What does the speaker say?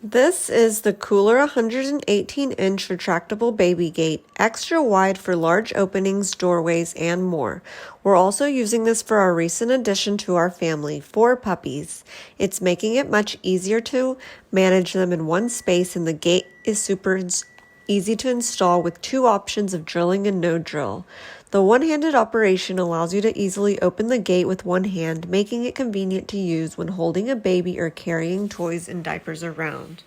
This is the Cooler 118-inch retractable baby gate, extra wide for large openings, doorways, and more. We're also using this for our recent addition to our family, 4 puppies. It's making it much easier to manage them in one space, and the gate is super easy to install with 2 options of drilling and no drill. The one-handed operation allows you to easily open the gate with one hand, making it convenient to use when holding a baby or carrying toys and diapers around.